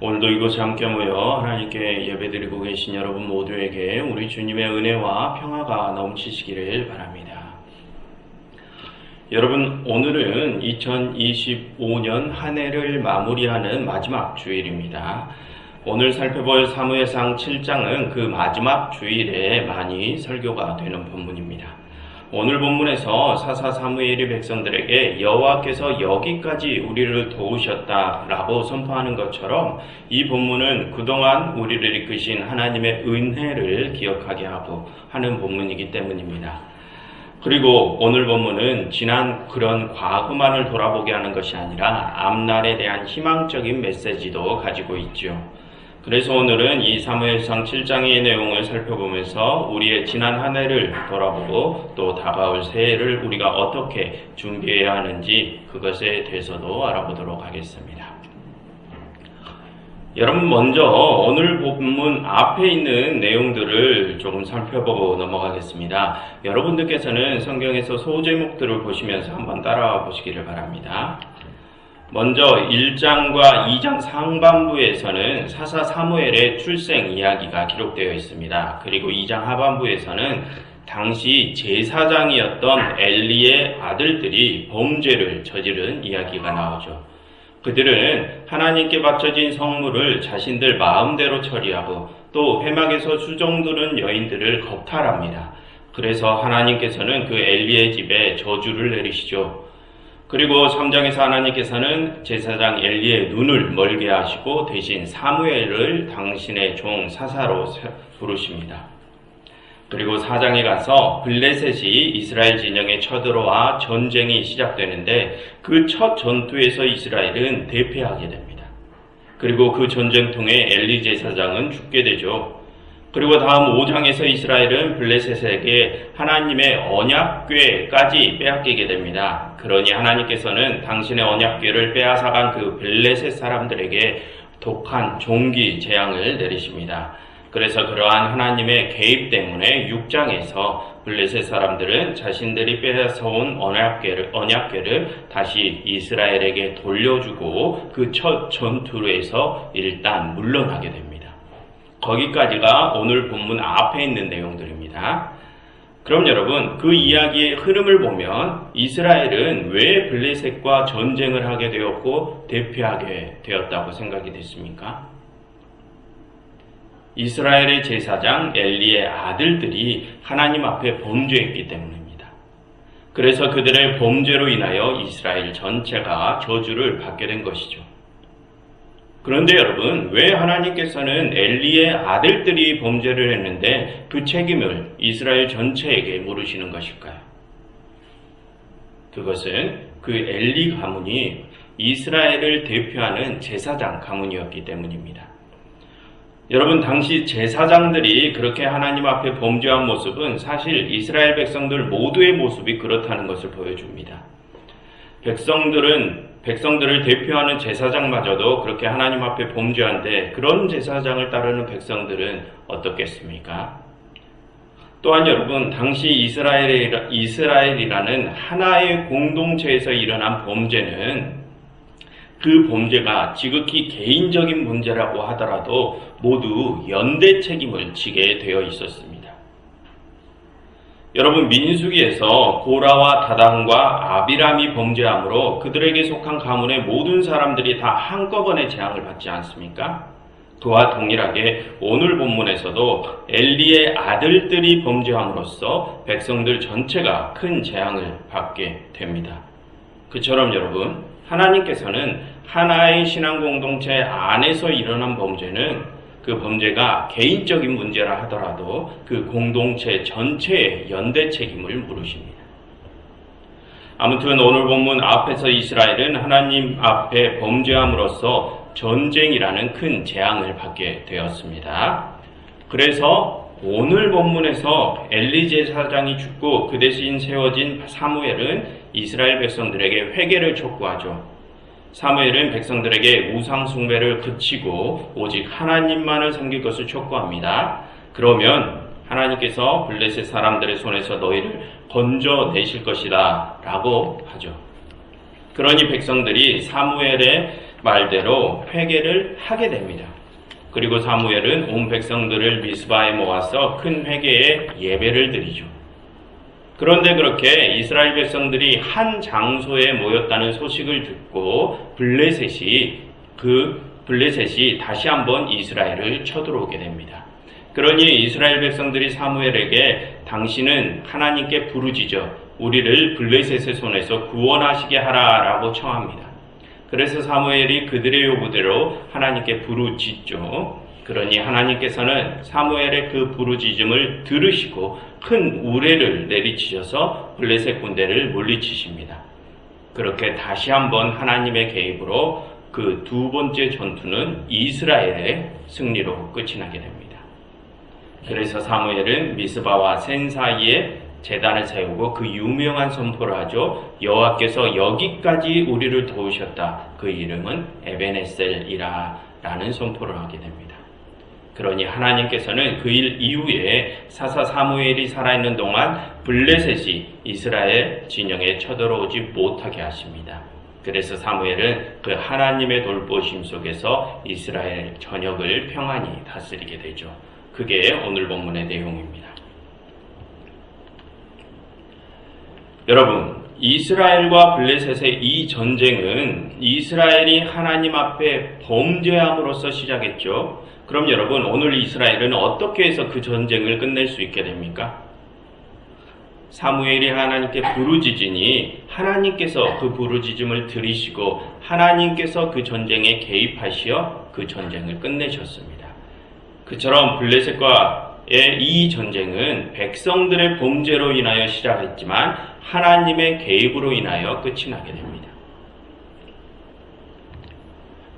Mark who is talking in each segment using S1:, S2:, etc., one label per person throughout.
S1: 오늘도 이곳에 함께 모여 하나님께 예배드리고 계신 여러분 모두에게 우리 주님의 은혜와 평화가 넘치시기를 바랍니다. 여러분, 오늘은 2025년 한 해를 마무리하는 마지막 주일입니다. 오늘 살펴볼 사무엘상 7장은 그 마지막 주일에 많이 설교가 되는 본문입니다. 오늘 본문에서 사사 사무엘이 백성들에게 여호와께서 여기까지 우리를 도우셨다라고 선포하는 것처럼 이 본문은 그동안 우리를 이끄신 하나님의 은혜를 기억하게 하고 하는 본문이기 때문입니다. 그리고 오늘 본문은 지난 그런 과거만을 돌아보게 하는 것이 아니라 앞날에 대한 희망적인 메시지도 가지고 있죠. 그래서 오늘은 이 사무엘상 7장의 내용을 살펴보면서 우리의 지난 한 해를 돌아보고 또 다가올 새해를 우리가 어떻게 준비해야 하는지 그것에 대해서도 알아보도록 하겠습니다. 여러분, 먼저 오늘 본문 앞에 있는 내용들을 조금 살펴보고 넘어가겠습니다. 여러분들께서는 성경에서 소제목들을 보시면서 한번 따라와 보시기를 바랍니다. 먼저 1장과 2장 상반부에서는 사사 사무엘의 출생 이야기가 기록되어 있습니다. 그리고 2장 하반부에서는 당시 제사장이었던 엘리의 아들들이 범죄를 저지른 이야기가 나오죠. 그들은 하나님께 바쳐진 성물을 자신들 마음대로 처리하고 또 회막에서 수종드는 여인들을 겁탈합니다. 그래서 하나님께서는 그 엘리의 집에 저주를 내리시죠. 그리고 3장에서 하나님께서는 제사장 엘리의 눈을 멀게 하시고 대신 사무엘을 당신의 종 사사로 부르십니다. 그리고 4장에 가서 블레셋이 이스라엘 진영에 쳐들어와 전쟁이 시작되는데 그 첫 전투에서 이스라엘은 대패하게 됩니다. 그리고 그 전쟁통에 엘리 제사장은 죽게 되죠. 그리고 다음 5장에서 이스라엘은 블레셋에게 하나님의 언약궤까지 빼앗기게 됩니다. 그러니 하나님께서는 당신의 언약궤를 빼앗아간 그 블레셋 사람들에게 독한 종기 재앙을 내리십니다. 그래서 그러한 하나님의 개입 때문에 6장에서 블레셋 사람들은 자신들이 빼앗아온 언약궤를 다시 이스라엘에게 돌려주고 그 첫 전투에서 일단 물러나게 됩니다. 거기까지가 오늘 본문 앞에 있는 내용들입니다. 그럼 여러분, 그 이야기의 흐름을 보면 이스라엘은 왜 블레셋과 전쟁을 하게 되었고 대패하게 되었다고 생각이 됐습니까? 이스라엘의 제사장 엘리의 아들들이 하나님 앞에 범죄했기 때문입니다. 그래서 그들의 범죄로 인하여 이스라엘 전체가 저주를 받게 된 것이죠. 그런데 여러분, 왜 하나님께서는 엘리의 아들들이 범죄를 했는데 그 책임을 이스라엘 전체에게 물으시는 것일까요? 그것은 그 엘리 가문이 이스라엘을 대표하는 제사장 가문이었기 때문입니다. 여러분, 당시 제사장들이 그렇게 하나님 앞에 범죄한 모습은 사실 이스라엘 백성들 모두의 모습이 그렇다는 것을 보여줍니다. 백성들을 대표하는 제사장마저도 그렇게 하나님 앞에 범죄한데 그런 제사장을 따르는 백성들은 어떻겠습니까? 또한 여러분, 당시 이스라엘이라는 하나의 공동체에서 일어난 범죄는 그 범죄가 지극히 개인적인 문제라고 하더라도 모두 연대 책임을 지게 되어 있었습니다. 여러분, 민수기에서 고라와 다단과 아비람이 범죄함으로 그들에게 속한 가문의 모든 사람들이 다 한꺼번에 재앙을 받지 않습니까? 그와 동일하게 오늘 본문에서도 엘리의 아들들이 범죄함으로써 백성들 전체가 큰 재앙을 받게 됩니다. 그처럼 여러분, 하나님께서는 하나의 신앙 공동체 안에서 일어난 범죄는 그 범죄가 개인적인 문제라 하더라도 그 공동체 전체의 연대 책임을 물으십니다. 아무튼 오늘 본문 앞에서 이스라엘은 하나님 앞에 범죄함으로써 전쟁이라는 큰 재앙을 받게 되었습니다. 그래서 오늘 본문에서 엘리 제사장이 죽고 그 대신 세워진 사무엘은 이스라엘 백성들에게 회개를 촉구하죠. 사무엘은 백성들에게 우상 숭배를 그치고 오직 하나님만을 섬길 것을 촉구합니다. 그러면 하나님께서 블레셋 사람들의 손에서 너희를 건져내실 것이다 라고 하죠. 그러니 백성들이 사무엘의 말대로 회개를 하게 됩니다. 그리고 사무엘은 온 백성들을 미스바에 모아서 큰 회개의 예배를 드리죠. 그런데 그렇게 이스라엘 백성들이 한 장소에 모였다는 소식을 듣고 블레셋이 다시 한번 이스라엘을 쳐들어오게 됩니다. 그러니 이스라엘 백성들이 사무엘에게 당신은 하나님께 부르짖어 우리를 블레셋의 손에서 구원하시게 하라라고 청합니다. 그래서 사무엘이 그들의 요구대로 하나님께 부르짖죠. 그러니 하나님께서는 사무엘의 그 부르짖음을 들으시고 큰 우레를 내리치셔서 블레셋 군대를 물리치십니다. 그렇게 다시 한번 하나님의 개입으로 그 두 번째 전투는 이스라엘의 승리로 끝이 나게 됩니다. 그래서 사무엘은 미스바와 센 사이에 제단을 세우고 그 유명한 선포를 하죠. 여호와께서 여기까지 우리를 도우셨다. 그 이름은 에베네셀이라 라는 선포를 하게 됩니다. 그러니 하나님께서는 그 일 이후에 사사 사무엘이 살아있는 동안 블레셋이 이스라엘 진영에 쳐들어오지 못하게 하십니다. 그래서 사무엘은 그 하나님의 돌보심 속에서 이스라엘 전역을 평안히 다스리게 되죠. 그게 오늘 본문의 내용입니다. 여러분, 이스라엘과 블레셋의 이 전쟁은 이스라엘이 하나님 앞에 범죄함으로써 시작했죠. 그럼 여러분, 오늘 이스라엘은 어떻게 해서 그 전쟁을 끝낼 수 있게 됩니까? 사무엘이 하나님께 부르짖으니 하나님께서 그 부르짖음을 들으시고 하나님께서 그 전쟁에 개입하시어 그 전쟁을 끝내셨습니다. 그처럼 블레셋과의 이 전쟁은 백성들의 범죄로 인하여 시작했지만 하나님의 개입으로 인하여 끝이 나게 됩니다.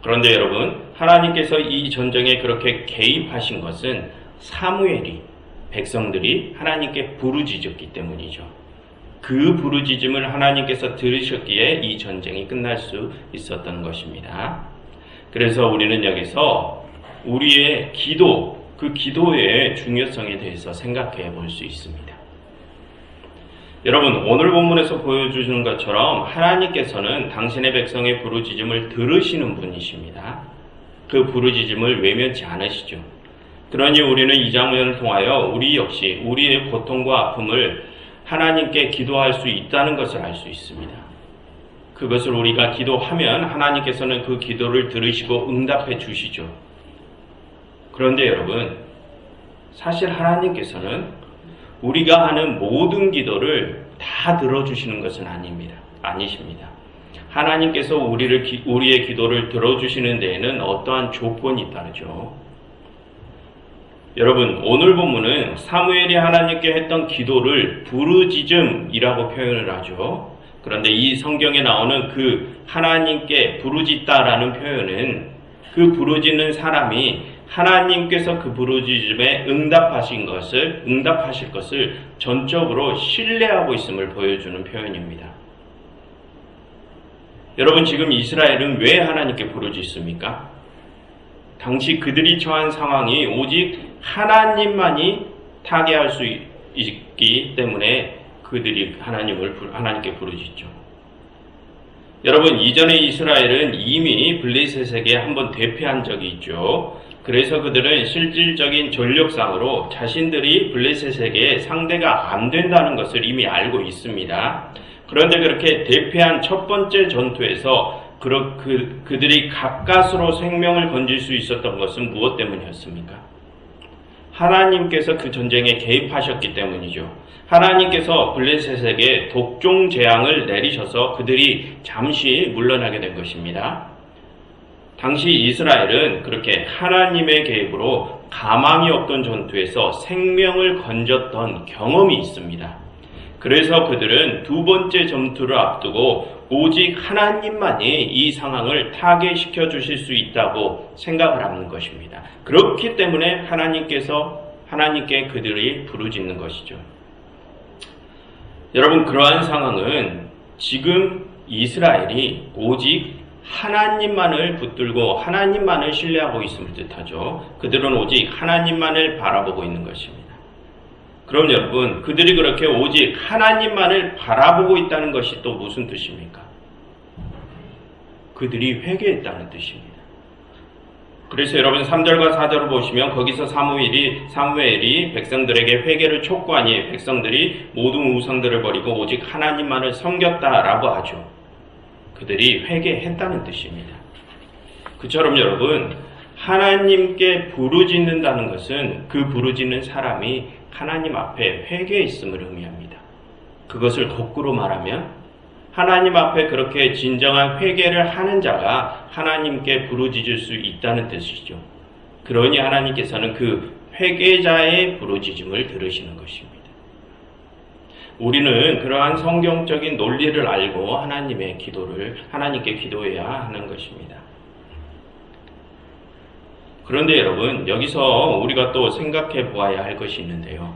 S1: 그런데 여러분, 하나님께서 이 전쟁에 그렇게 개입하신 것은 사무엘이 백성들이 하나님께 부르짖었기 때문이죠. 그 부르짖음을 하나님께서 들으셨기에 이 전쟁이 끝날 수 있었던 것입니다. 그래서 우리는 여기서 우리의 기도, 그 기도의 중요성에 대해서 생각해 볼 수 있습니다. 여러분, 오늘 본문에서 보여주시는 것처럼 하나님께서는 당신의 백성의 부르짖음을 들으시는 분이십니다. 그 부르짖음을 외면치 않으시죠. 그러니 우리는 이 장면을 통하여 우리 역시 우리의 고통과 아픔을 하나님께 기도할 수 있다는 것을 알 수 있습니다. 그것을 우리가 기도하면 하나님께서는 그 기도를 들으시고 응답해 주시죠. 그런데 여러분, 사실 하나님께서는 우리가 하는 모든 기도를 다 들어주시는 것은 아니십니다. 하나님께서 우리의 기도를 들어주시는 데에는 어떠한 조건이 따르죠. 여러분, 오늘 본문은 사무엘이 하나님께 했던 기도를 부르짖음이라고 표현을 하죠. 그런데 이 성경에 나오는 그 하나님께 부르짖다라는 표현은 그 부르짖는 사람이 하나님께서 그 부르짖음에 응답하실 것을 전적으로 신뢰하고 있음을 보여주는 표현입니다. 여러분, 지금 이스라엘은 왜 하나님께 부르짖습니까? 당시 그들이 처한 상황이 오직 하나님만이 타개할 수 있기 때문에 그들이 하나님께 부르짖죠. 여러분, 이전에 이스라엘은 이미 블레셋에게 한번 대패한 적이 있죠. 그래서 그들은 실질적인 전력상으로 자신들이 블레셋에게 상대가 안 된다는 것을 이미 알고 있습니다. 그런데 그렇게 대패한 첫 번째 전투에서 그들이 가까스로 생명을 건질 수 있었던 것은 무엇 때문이었습니까? 하나님께서 그 전쟁에 개입하셨기 때문이죠. 하나님께서 블레셋에게 독종 재앙을 내리셔서 그들이 잠시 물러나게 된 것입니다. 당시 이스라엘은 그렇게 하나님의 개입으로 가망이 없던 전투에서 생명을 건졌던 경험이 있습니다. 그래서 그들은 두 번째 전투를 앞두고 오직 하나님만이 이 상황을 타개시켜 주실 수 있다고 생각을 하는 것입니다. 그렇기 때문에 하나님께 그들이 부르짖는 것이죠. 여러분, 그러한 상황은 지금 이스라엘이 오직 하나님만을 붙들고 하나님만을 신뢰하고 있음을 뜻하죠. 그들은 오직 하나님만을 바라보고 있는 것입니다. 그럼 여러분, 그들이 그렇게 오직 하나님만을 바라보고 있다는 것이 또 무슨 뜻입니까? 그들이 회개했다는 뜻입니다. 그래서 여러분 3절과 4절을 보시면 거기서 사무엘이 백성들에게 회개를 촉구하니 백성들이 모든 우상들을 버리고 오직 하나님만을 섬겼다라고 하죠. 그들이 회개했다는 뜻입니다. 그처럼 여러분, 하나님께 부르짖는다는 것은 그 부르짖는 사람이 하나님 앞에 회개했음을 의미합니다. 그것을 거꾸로 말하면 하나님 앞에 그렇게 진정한 회개를 하는 자가 하나님께 부르짖을 수 있다는 뜻이죠. 그러니 하나님께서는 그 회개자의 부르짖음을 들으시는 것입니다. 우리는 그러한 성경적인 논리를 알고 하나님께 기도해야 하는 것입니다. 그런데 여러분, 여기서 우리가 또 생각해 보아야 할 것이 있는데요.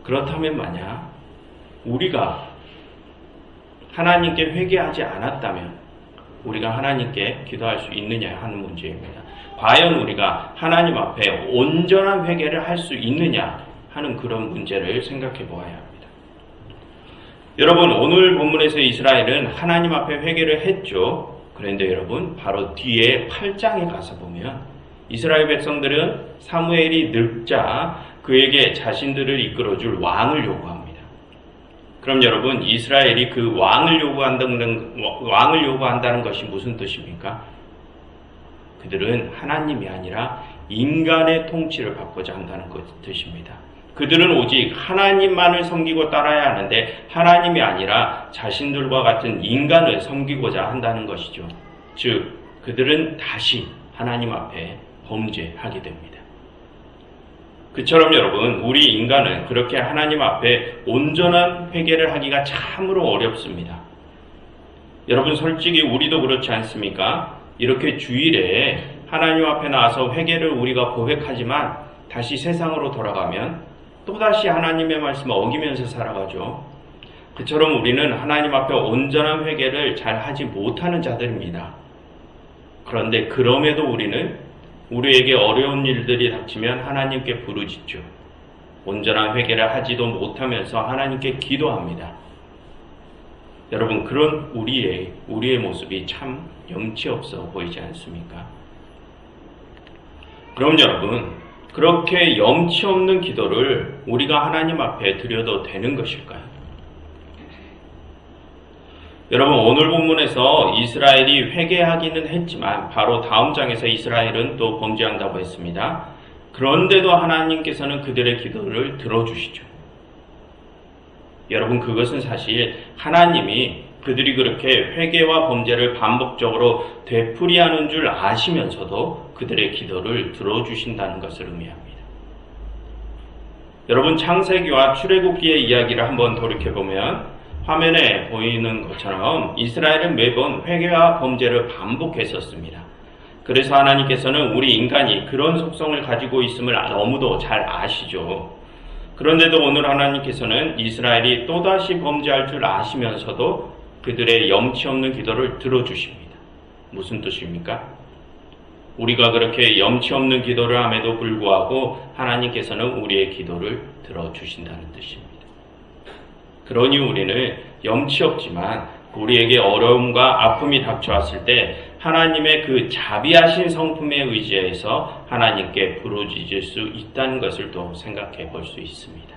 S1: 그렇다면 만약 우리가 하나님께 회개하지 않았다면 우리가 하나님께 기도할 수 있느냐 하는 문제입니다. 과연 우리가 하나님 앞에 온전한 회개를 할 수 있느냐 하는 그런 문제를 생각해 보아야 합니다. 여러분, 오늘 본문에서 이스라엘은 하나님 앞에 회개를 했죠. 그런데 여러분, 바로 뒤에 8장에 가서 보면 이스라엘 백성들은 사무엘이 늙자 그에게 자신들을 이끌어줄 왕을 요구합니다. 그럼 여러분, 이스라엘이 그 왕을 요구한다는 것이 무슨 뜻입니까? 그들은 하나님이 아니라 인간의 통치를 받고자 한다는 뜻입니다. 그들은 오직 하나님만을 섬기고 따라야 하는데 하나님이 아니라 자신들과 같은 인간을 섬기고자 한다는 것이죠. 즉, 그들은 다시 하나님 앞에 범죄하게 됩니다. 그처럼 여러분, 우리 인간은 그렇게 하나님 앞에 온전한 회개를 하기가 참으로 어렵습니다. 여러분, 솔직히 우리도 그렇지 않습니까? 이렇게 주일에 하나님 앞에 나와서 회개를 우리가 고백하지만 다시 세상으로 돌아가면 또다시 하나님의 말씀을 어기면서 살아가죠. 그처럼 우리는 하나님 앞에 온전한 회개를 잘 하지 못하는 자들입니다. 그런데 그럼에도 우리는 우리에게 어려운 일들이 닥치면 하나님께 부르짖죠. 온전한 회개를 하지도 못하면서 하나님께 기도합니다. 여러분, 그런 우리의 모습이 참 염치 없어 보이지 않습니까? 그럼 여러분, 그렇게 염치 없는 기도를 우리가 하나님 앞에 드려도 되는 것일까요? 여러분, 오늘 본문에서 이스라엘이 회개하기는 했지만 바로 다음 장에서 이스라엘은 또 범죄한다고 했습니다. 그런데도 하나님께서는 그들의 기도를 들어주시죠. 여러분, 그것은 사실 하나님이 그들이 그렇게 회개와 범죄를 반복적으로 되풀이하는 줄 아시면서도 그들의 기도를 들어주신다는 것을 의미합니다. 여러분, 창세기와 출애굽기의 이야기를 한번 돌이켜보면 화면에 보이는 것처럼 이스라엘은 매번 회개와 범죄를 반복했었습니다. 그래서 하나님께서는 우리 인간이 그런 속성을 가지고 있음을 너무도 잘 아시죠. 그런데도 오늘 하나님께서는 이스라엘이 또다시 범죄할 줄 아시면서도 그들의 염치 없는 기도를 들어주십니다. 무슨 뜻입니까? 우리가 그렇게 염치 없는 기도를 함에도 불구하고 하나님께서는 우리의 기도를 들어주신다는 뜻입니다. 그러니 우리는 염치 없지만 우리에게 어려움과 아픔이 닥쳐왔을 때 하나님의 그 자비하신 성품에 의지해서 하나님께 부르짖을 수 있다는 것을 또 생각해 볼 수 있습니다.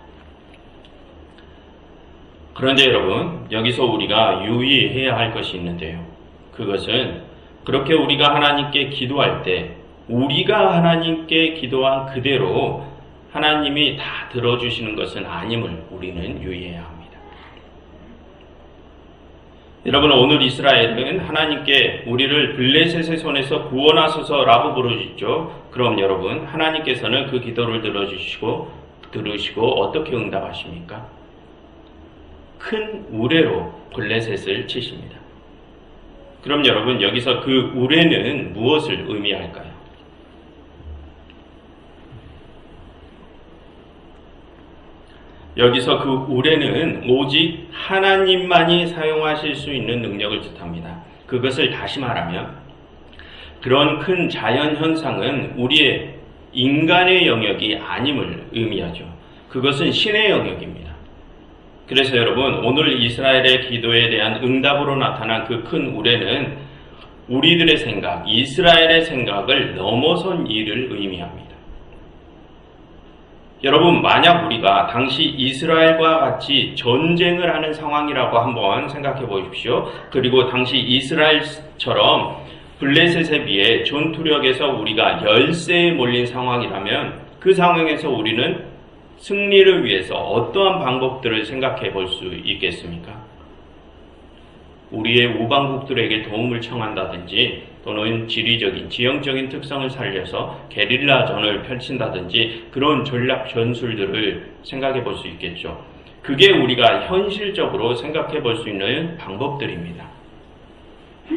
S1: 그런데 여러분, 여기서 우리가 유의해야 할 것이 있는데요. 그것은 그렇게 우리가 하나님께 기도할 때 우리가 하나님께 기도한 그대로 하나님이 다 들어주시는 것은 아님을 우리는 유의해야 합니다. 여러분, 오늘 이스라엘은 하나님께 우리를 블레셋의 손에서 구원하소서라고 부르짖죠. 그럼 여러분, 하나님께서는 그 기도를 들으시고 어떻게 응답하십니까? 큰 우레로 블레셋을 치십니다. 그럼 여러분, 여기서 그 우레는 무엇을 의미할까요? 여기서 그 우레는 오직 하나님만이 사용하실 수 있는 능력을 뜻합니다. 그것을 다시 말하면 그런 큰 자연 현상은 우리의 인간의 영역이 아님을 의미하죠. 그것은 신의 영역입니다. 그래서 여러분, 오늘 이스라엘의 기도에 대한 응답으로 나타난 그 큰 우레는 우리들의 생각, 이스라엘의 생각을 넘어선 일을 의미합니다. 여러분, 만약 우리가 당시 이스라엘과 같이 전쟁을 하는 상황이라고 한번 생각해 보십시오. 그리고 당시 이스라엘처럼 블레셋에 비해 전투력에서 우리가 열세에 몰린 상황이라면 그 상황에서 우리는 승리를 위해서 어떠한 방법들을 생각해 볼 수 있겠습니까? 우리의 우방국들에게 도움을 청한다든지 또는 지리적인, 지형적인 특성을 살려서 게릴라전을 펼친다든지 그런 전략 전술들을 생각해 볼 수 있겠죠. 그게 우리가 현실적으로 생각해 볼 수 있는 방법들입니다.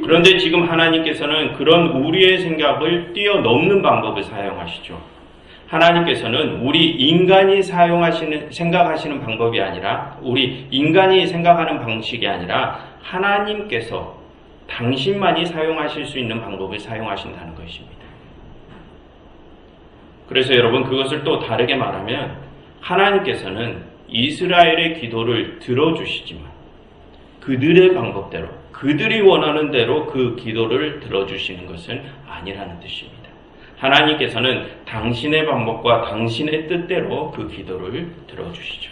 S1: 그런데 지금 하나님께서는 그런 우리의 생각을 뛰어넘는 방법을 사용하시죠. 하나님께서는 우리 인간이 생각하시는 방법이 아니라, 우리 인간이 생각하는 방식이 아니라 하나님께서 당신만이 사용하실 수 있는 방법을 사용하신다는 것입니다. 그래서 여러분, 그것을 또 다르게 말하면 하나님께서는 이스라엘의 기도를 들어주시지만 그들의 방법대로, 그들이 원하는 대로 그 기도를 들어주시는 것은 아니라는 뜻입니다. 하나님께서는 당신의 방법과 당신의 뜻대로 그 기도를 들어주시죠.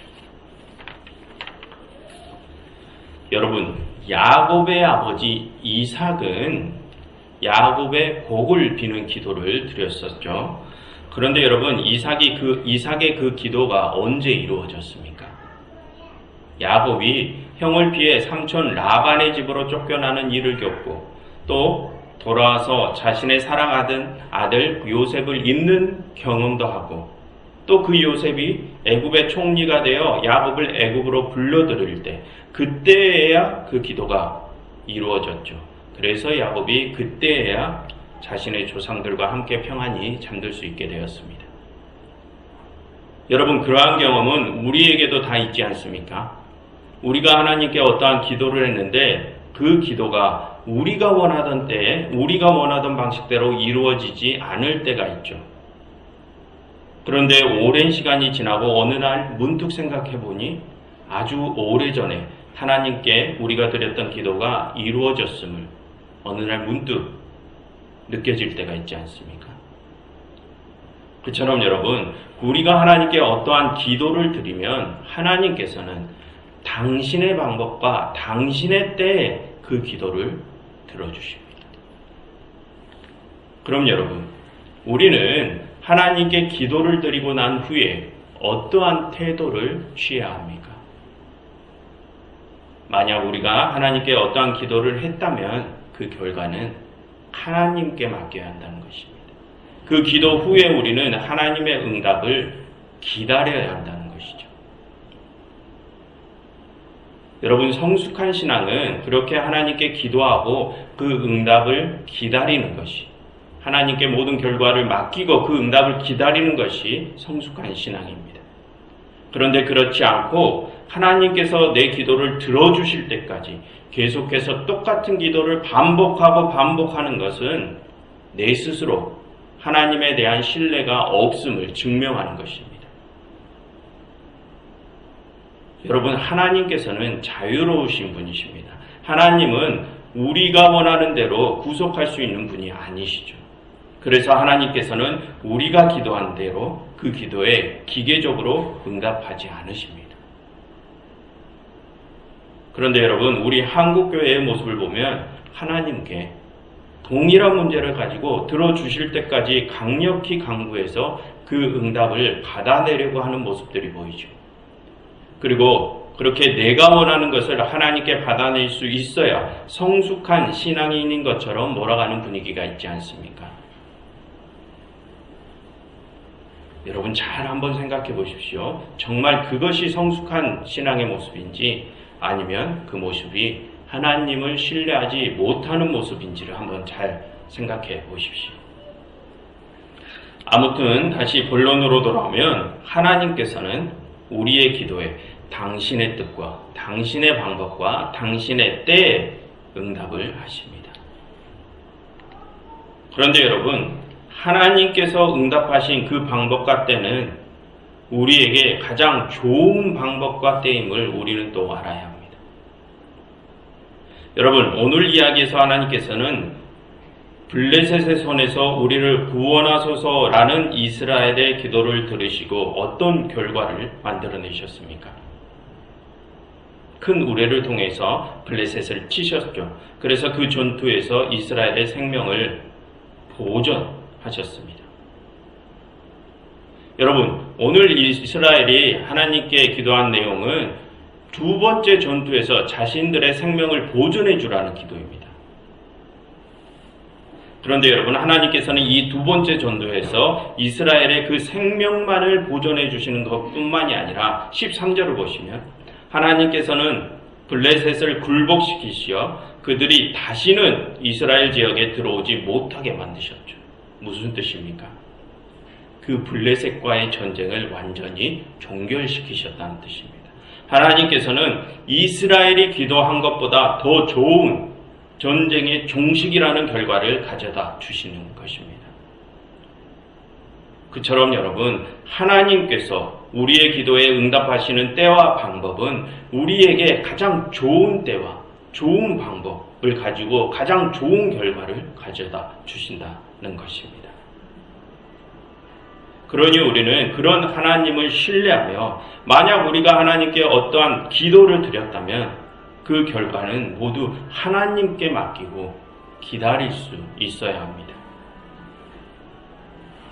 S1: 여러분, 야곱의 아버지 이삭은 야곱의 복을 비는 기도를 드렸었죠. 그런데 여러분, 이삭의 그 기도가 언제 이루어졌습니까? 야곱이 형을 피해 삼촌 라반의 집으로 쫓겨나는 일을 겪고 또 돌아와서 자신의 사랑하던 아들 요셉을 잊는 경험도 하고 또 그 요셉이 애굽의 총리가 되어 야곱을 애굽으로 불러들일 때 그때에야 그 기도가 이루어졌죠. 그래서 야곱이 그때에야 자신의 조상들과 함께 평안히 잠들 수 있게 되었습니다. 여러분, 그러한 경험은 우리에게도 다 있지 않습니까? 우리가 하나님께 어떠한 기도를 했는데 그 기도가 우리가 원하던 때에 우리가 원하던 방식대로 이루어지지 않을 때가 있죠. 그런데 오랜 시간이 지나고 어느 날 문득 생각해 보니 아주 오래전에 하나님께 우리가 드렸던 기도가 이루어졌음을 어느 날 문득 느껴질 때가 있지 않습니까? 그처럼 여러분, 우리가 하나님께 어떠한 기도를 드리면 하나님께서는 당신의 방법과 당신의 때에 그 기도를 들어주십니다. 그럼 여러분, 우리는 하나님께 기도를 드리고 난 후에 어떠한 태도를 취해야 합니까? 만약 우리가 하나님께 어떠한 기도를 했다면 그 결과는 하나님께 맡겨야 한다는 것입니다. 그 기도 후에 우리는 하나님의 응답을 기다려야 한다는 것이죠. 여러분, 성숙한 신앙은 그렇게 하나님께 기도하고 그 응답을 기다리는 것이, 하나님께 모든 결과를 맡기고 그 응답을 기다리는 것이 성숙한 신앙입니다. 그런데 그렇지 않고 하나님께서 내 기도를 들어주실 때까지 계속해서 똑같은 기도를 반복하고 반복하는 것은 내 스스로 하나님에 대한 신뢰가 없음을 증명하는 것입니다. 여러분, 하나님께서는 자유로우신 분이십니다. 하나님은 우리가 원하는 대로 구속할 수 있는 분이 아니시죠. 그래서 하나님께서는 우리가 기도한 대로 그 기도에 기계적으로 응답하지 않으십니다. 그런데 여러분, 우리 한국교회의 모습을 보면 하나님께 동일한 문제를 가지고 들어주실 때까지 강력히 강구해서 그 응답을 받아내려고 하는 모습들이 보이죠. 그리고 그렇게 내가 원하는 것을 하나님께 받아낼 수 있어야 성숙한 신앙인인 것처럼 몰아가는 분위기가 있지 않습니까? 여러분, 잘 한번 생각해 보십시오. 정말 그것이 성숙한 신앙의 모습인지 아니면 그 모습이 하나님을 신뢰하지 못하는 모습인지를 한번 잘 생각해 보십시오. 아무튼 다시 본론으로 돌아오면 하나님께서는 우리의 기도에 당신의 뜻과 당신의 방법과 당신의 때에 응답을 하십니다. 그런데 여러분, 하나님께서 응답하신 그 방법과 때는 우리에게 가장 좋은 방법과 때임을 우리는 또 알아야 합니다. 여러분, 오늘 이야기에서 하나님께서는 블레셋의 손에서 우리를 구원하소서라는 이스라엘의 기도를 들으시고 어떤 결과를 만들어내셨습니까? 큰 우레를 통해서 블레셋을 치셨죠. 그래서 그 전투에서 이스라엘의 생명을 보존하셨습니다. 여러분, 오늘 이스라엘이 하나님께 기도한 내용은 두 번째 전투에서 자신들의 생명을 보존해 주라는 기도입니다. 그런데 여러분, 하나님께서는 이 두 번째 전투에서 이스라엘의 그 생명만을 보존해 주시는 것뿐만이 아니라 13절을 보시면 하나님께서는 블레셋을 굴복시키시어 그들이 다시는 이스라엘 지역에 들어오지 못하게 만드셨죠. 무슨 뜻입니까? 그 블레셋과의 전쟁을 완전히 종결시키셨다는 뜻입니다. 하나님께서는 이스라엘이 기도한 것보다 더 좋은 전쟁의 종식이라는 결과를 가져다 주시는 것입니다. 그처럼 여러분, 하나님께서 우리의 기도에 응답하시는 때와 방법은 우리에게 가장 좋은 때와 좋은 방법을 가지고 가장 좋은 결과를 가져다 주신다는 것입니다. 그러니 우리는 그런 하나님을 신뢰하며 만약 우리가 하나님께 어떠한 기도를 드렸다면 그 결과는 모두 하나님께 맡기고 기다릴 수 있어야 합니다.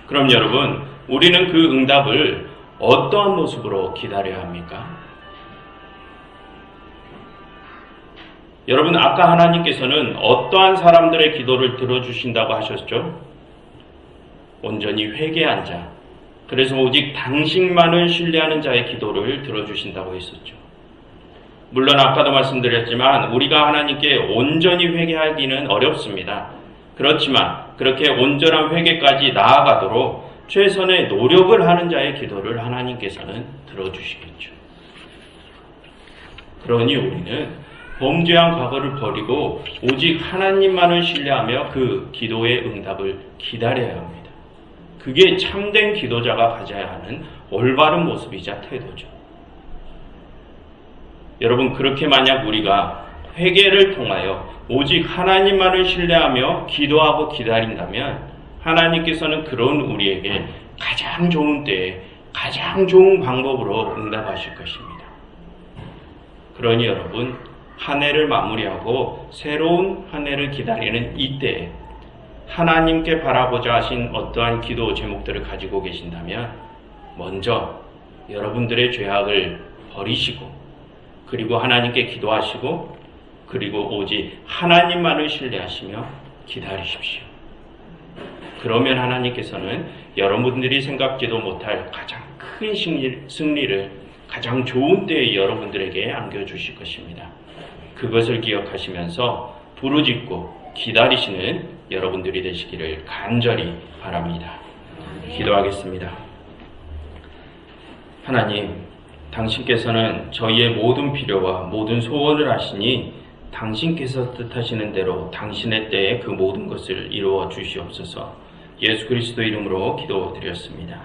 S1: 그럼 여러분, 우리는 그 응답을 어떠한 모습으로 기다려야 합니까? 여러분, 아까 하나님께서는 어떠한 사람들의 기도를 들어주신다고 하셨죠? 온전히 회개한 자, 그래서 오직 당신만을 신뢰하는 자의 기도를 들어주신다고 했었죠. 물론 아까도 말씀드렸지만 우리가 하나님께 온전히 회개하기는 어렵습니다. 그렇지만 그렇게 온전한 회개까지 나아가도록 최선의 노력을 하는 자의 기도를 하나님께서는 들어주시겠죠. 그러니 우리는 범죄한 과거를 버리고 오직 하나님만을 신뢰하며 그 기도의 응답을 기다려야 합니다. 그게 참된 기도자가 가져야 하는 올바른 모습이자 태도죠. 여러분, 그렇게 만약 우리가 회개를 통하여 오직 하나님만을 신뢰하며 기도하고 기다린다면 하나님께서는 그런 우리에게 가장 좋은 때에 가장 좋은 방법으로 응답하실 것입니다. 그러니 여러분, 한 해를 마무리하고 새로운 한 해를 기다리는 이때에 하나님께 바라보자 하신 어떠한 기도 제목들을 가지고 계신다면 먼저 여러분들의 죄악을 버리시고 그리고 하나님께 기도하시고 그리고 오직 하나님만을 신뢰하시며 기다리십시오. 그러면 하나님께서는 여러분들이 생각지도 못할 가장 큰 승리를 가장 좋은 때에 여러분들에게 안겨주실 것입니다. 그것을 기억하시면서 부르짖고 기다리시는 여러분들이 되시기를 간절히 바랍니다. 기도하겠습니다. 하나님, 당신께서는 저희의 모든 필요와 모든 소원을 아시니 당신께서 뜻하시는 대로 당신의 때에 그 모든 것을 이루어 주시옵소서. 예수 그리스도 이름으로 기도드렸습니다.